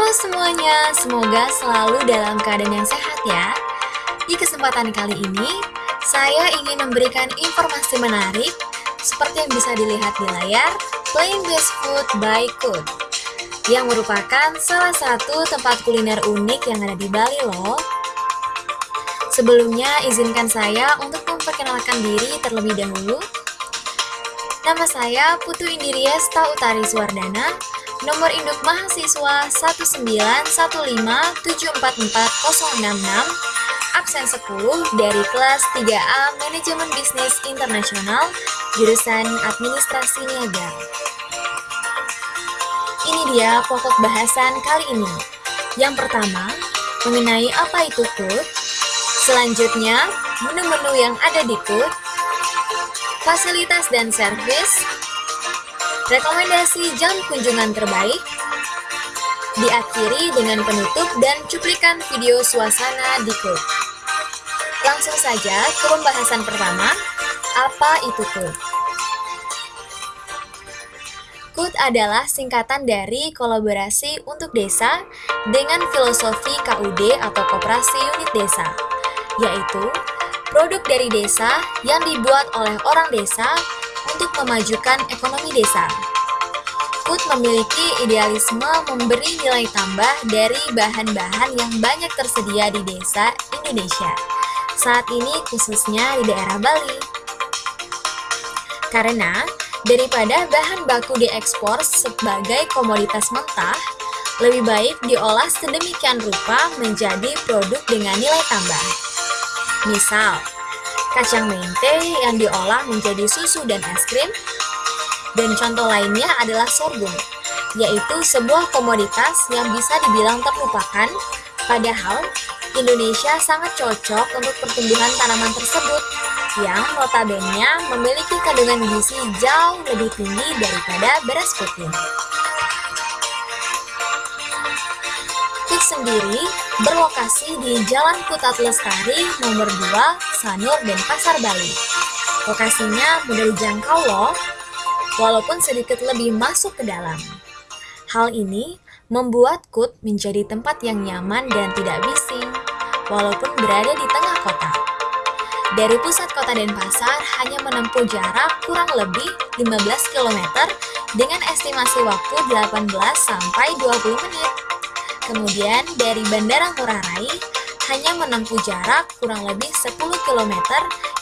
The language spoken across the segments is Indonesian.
Halo semuanya, semoga selalu dalam keadaan yang sehat ya. Di kesempatan kali ini, saya ingin memberikan informasi menarik seperti yang bisa dilihat di layar Plant-Based Food by Cook, yang merupakan salah satu tempat kuliner unik yang ada di Bali loh. Sebelumnya, izinkan saya untuk memperkenalkan diri terlebih dahulu. Nama saya Putu Indiriesta Utari Suwardana, nomor induk mahasiswa 19157440066, absen 10 dari kelas 3A Manajemen Bisnis Internasional, jurusan Administrasi Niaga. Ini dia pokok bahasan kali ini. Yang pertama, mengenai apa itu food. Selanjutnya, menu-menu yang ada di food, fasilitas dan servis, rekomendasi jam kunjungan terbaik, diakhiri dengan penutup dan cuplikan video suasana di food. Langsung saja ke pembahasan pertama, apa itu food? KUD adalah singkatan dari Kolaborasi untuk Desa dengan Filosofi KUD atau Koperasi Unit Desa, yaitu produk dari desa yang dibuat oleh orang desa untuk memajukan ekonomi desa. KUD memiliki idealisme memberi nilai tambah dari bahan-bahan yang banyak tersedia di desa Indonesia, saat ini khususnya di daerah Bali. Karena daripada bahan baku diekspor sebagai komoditas mentah, lebih baik diolah sedemikian rupa menjadi produk dengan nilai tambah. Misal, kacang mente yang diolah menjadi susu dan es krim, dan contoh lainnya adalah sorghum, yaitu sebuah komoditas yang bisa dibilang terlupakan, padahal Indonesia sangat cocok untuk pertumbuhan tanaman tersebut, yang notabene memiliki kandungan gizi jauh lebih tinggi daripada beras putih. KUD sendiri berlokasi di Jalan Putat Lestari nomor 2, Sanur, Denpasar, Bali. Lokasinya mudah dijangkau loh, walaupun sedikit lebih masuk ke dalam. Hal ini membuat KUD menjadi tempat yang nyaman dan tidak bising, walaupun berada di tengah kota. Dari pusat kota Denpasar hanya menempuh jarak kurang lebih 15 km dengan estimasi waktu 18 sampai 20 menit. Kemudian dari Bandara Ngurah Rai hanya menempuh jarak kurang lebih 10 km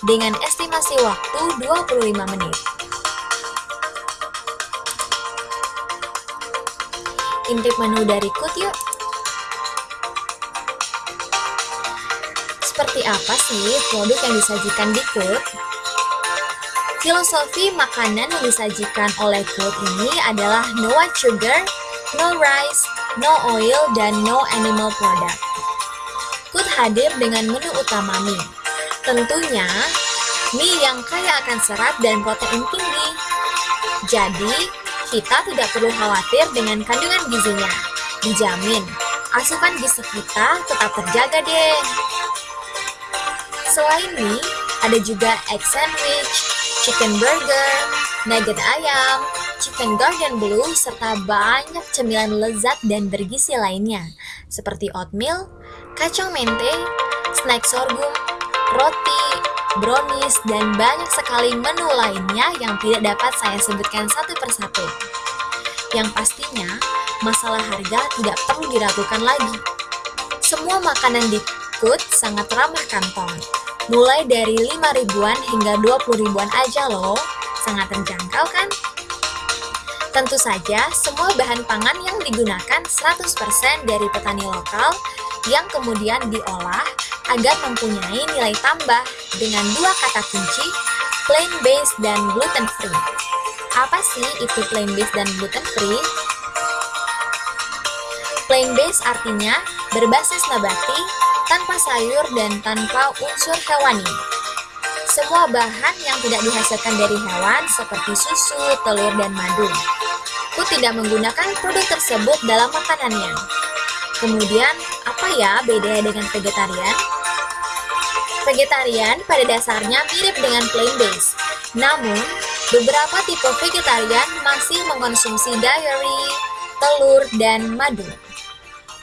dengan estimasi waktu 25 menit. Intip menu dari KUD yuk. Seperti apa sih produk yang disajikan di KUD? Filosofi makanan yang disajikan oleh KUD ini adalah no white sugar, no rice, no oil, dan no animal product. KUD hadir dengan menu utama mie. Tentunya, mie yang kaya akan serat dan protein tinggi. Jadi, kita tidak perlu khawatir dengan kandungan gizinya. Dijamin, asupan gizi kita tetap terjaga deh. Selain mie, ada juga egg sandwich, chicken burger, nugget ayam, chicken garden blue, serta banyak cemilan lezat dan bergizi lainnya, seperti oatmeal, kacang mente, snack sorghum, roti, brownies, dan banyak sekali menu lainnya yang tidak dapat saya sebutkan satu persatu. Yang pastinya, masalah harga tidak perlu diragukan lagi. Semua makanan di KUD sangat ramah kantong, mulai dari 5 ribuan hingga 20 ribuan aja loh, sangat terjangkau kan? Tentu saja, semua bahan pangan yang digunakan 100% dari petani lokal yang kemudian diolah agar mempunyai nilai tambah dengan dua kata kunci, plant-based dan gluten-free. Apa sih itu plant-based dan gluten-free? Plant-based artinya berbasis nabati, tanpa sayur dan tanpa unsur hewani. Semua bahan yang tidak dihasilkan dari hewan seperti susu, telur, dan madu. KUD tidak menggunakan produk tersebut dalam makanannya. Kemudian, apa ya bedanya dengan vegetarian? Vegetarian pada dasarnya mirip dengan plant-based. Namun, beberapa tipe vegetarian masih mengkonsumsi dairy, telur, dan madu.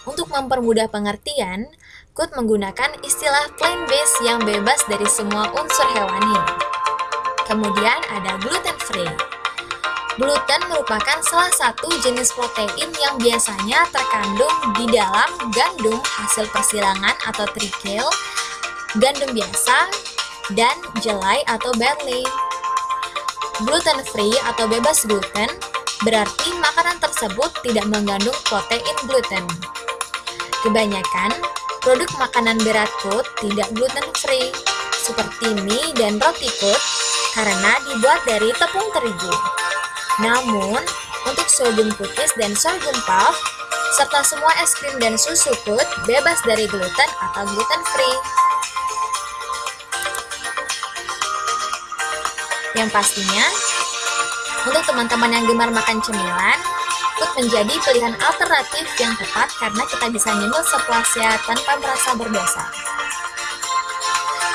Untuk mempermudah pengertian, Kut menggunakan istilah plant-based yang bebas dari semua unsur hewani. Kemudian ada gluten free. Gluten merupakan salah satu jenis protein yang biasanya terkandung di dalam gandum hasil persilangan atau trikel, gandum biasa, dan jelai atau barley. Gluten free atau bebas gluten berarti makanan tersebut tidak mengandung protein gluten. Kebanyakan produk makanan berat Kut tidak gluten free, seperti mie dan roti Kut, karena dibuat dari tepung terigu. Namun, untuk sorghum cookies dan sorghum puff, serta semua es krim dan susu Kut bebas dari gluten atau gluten free. Yang pastinya, untuk teman-teman yang gemar makan cemilan, Kut menjadi pilihan alternatif yang tepat karena kita bisa nyemil sepuasnya tanpa merasa berdosa.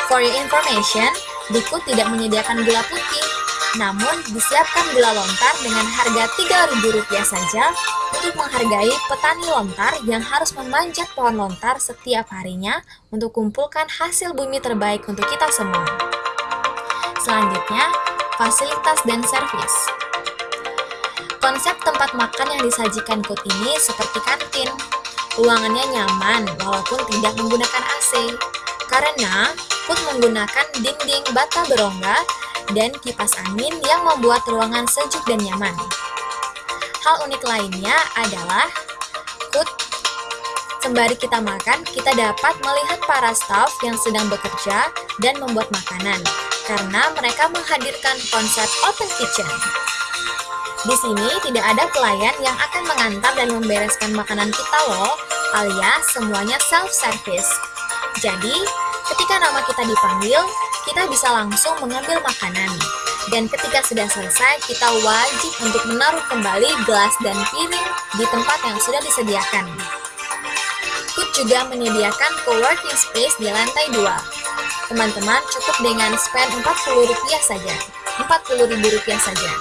For your information, di Kut tidak menyediakan gula putih, namun disiapkan gula lontar dengan harga Rp3.000 saja untuk menghargai petani lontar yang harus memanjat pohon lontar setiap harinya untuk kumpulkan hasil bumi terbaik untuk kita semua. Selanjutnya, fasilitas dan servis. Konsep tempat makan yang disajikan Kut ini seperti kantin. Ruangannya nyaman walaupun tidak menggunakan AC, karena Kut menggunakan dinding bata berongga dan kipas angin yang membuat ruangan sejuk dan nyaman. Hal unik lainnya adalah Kut, sembari kita makan, kita dapat melihat para staf yang sedang bekerja dan membuat makanan, karena mereka menghadirkan konsep open kitchen. Di sini tidak ada pelayan yang akan mengantar dan membereskan makanan kita loh, alias semuanya self-service. Jadi, ketika nama kita dipanggil, kita bisa langsung mengambil makanan. Dan ketika sudah selesai, kita wajib untuk menaruh kembali gelas dan piring di tempat yang sudah disediakan. Kut juga menyediakan coworking space di lantai 2. Teman-teman cukup dengan spend Rp40 saja, Rp40.000 saja.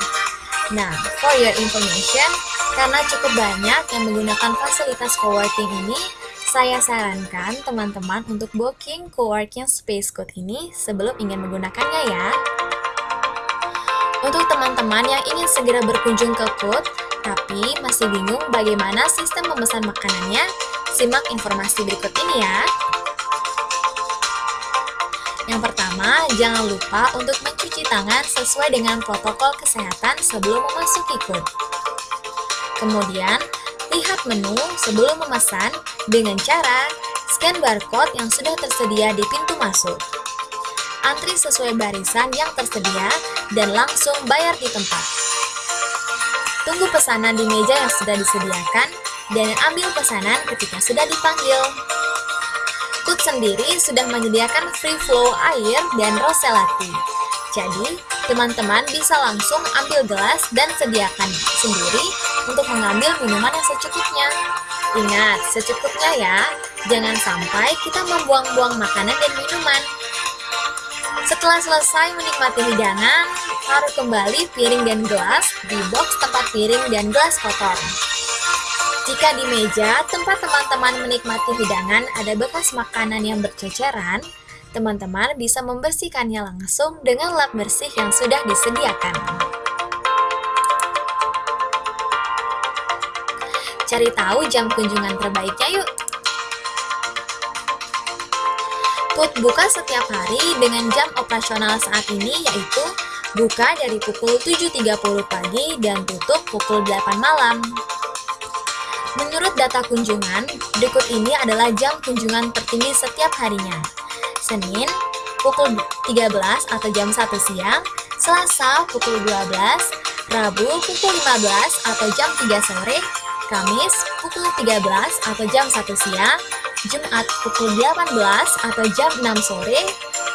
Nah, for your information, karena cukup banyak yang menggunakan fasilitas coworking ini, saya sarankan teman-teman untuk booking coworking space Kut ini sebelum ingin menggunakannya ya. Untuk teman-teman yang ingin segera berkunjung ke Kut, tapi masih bingung bagaimana sistem memesan makanannya, simak informasi berikut ini ya. Yang pertama, jangan lupa untuk mencuci tangan sesuai dengan protokol kesehatan sebelum memasuki Kut. Kemudian, lihat menu sebelum memesan dengan cara scan barcode yang sudah tersedia di pintu masuk. Antri sesuai barisan yang tersedia dan langsung bayar di tempat. Tunggu pesanan di meja yang sudah disediakan dan ambil pesanan ketika sudah dipanggil. Kut sendiri sudah menyediakan free flow air dan rose latte. Jadi, teman-teman bisa langsung ambil gelas dan sediakan sendiri untuk mengambil minuman yang secukupnya. Ingat, secukupnya ya, jangan sampai kita membuang-buang makanan dan minuman. Setelah selesai menikmati hidangan, taruh kembali piring dan gelas di box tempat piring dan gelas kotor. Jika di meja tempat teman-teman menikmati hidangan ada bekas makanan yang berceceran, teman-teman bisa membersihkannya langsung dengan lap bersih yang sudah disediakan. Cari tahu jam kunjungan terbaiknya yuk! Kut buka setiap hari dengan jam operasional saat ini yaitu buka dari pukul 7.30 pagi dan tutup pukul 8 malam. Menurut data kunjungan, berikut ini adalah jam kunjungan tertinggi setiap harinya. Senin, pukul 13 atau jam 1 siang, Selasa pukul 12, Rabu pukul 15 atau jam 3 sore, Kamis pukul 13 atau jam 1 siang, Jumat pukul 18 atau jam 6 sore,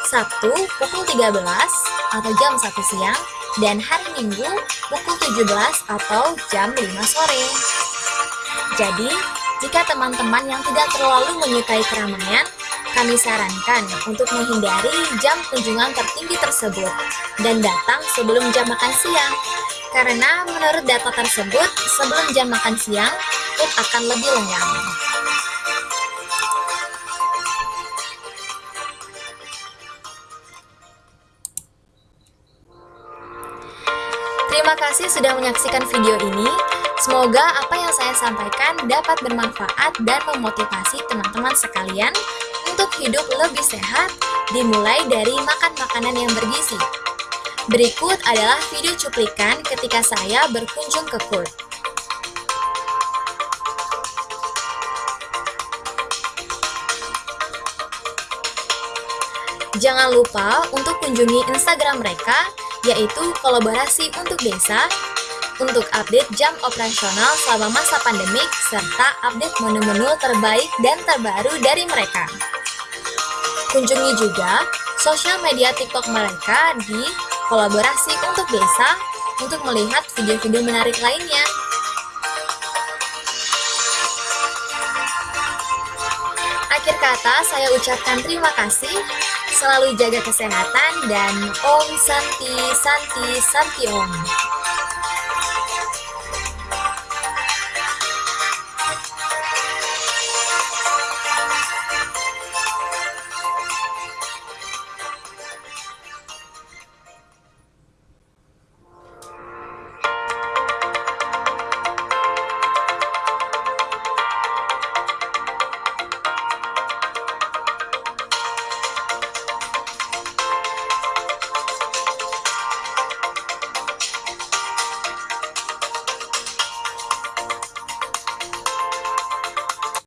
Sabtu pukul 13 atau jam 1 siang, dan hari Minggu pukul 17 atau jam 5 sore. Jadi, jika teman-teman yang tidak terlalu menyukai keramaian, kami sarankan untuk menghindari jam kunjungan tertinggi tersebut dan datang sebelum jam makan siang. Karena menurut data tersebut, sebelum jam makan siang, Kut akan lebih lengang. kasih sudah menyaksikan video ini. Semoga apa yang saya sampaikan dapat bermanfaat dan memotivasi teman-teman sekalian untuk hidup lebih sehat, dimulai dari makan makanan yang bergizi. Berikut adalah video cuplikan ketika saya berkunjung ke Kurt. Jangan lupa untuk kunjungi Instagram mereka, yaitu Kolaborasi untuk Desa, untuk update jam operasional selama masa pandemik, serta update menu-menu terbaik dan terbaru dari mereka. Kunjungi juga sosial media TikTok mereka di Kolaborasi untuk Desa untuk melihat video-video menarik lainnya. Akhir kata, saya ucapkan terima kasih, selalu jaga kesehatan, dan Om Santi Santi Santi Om.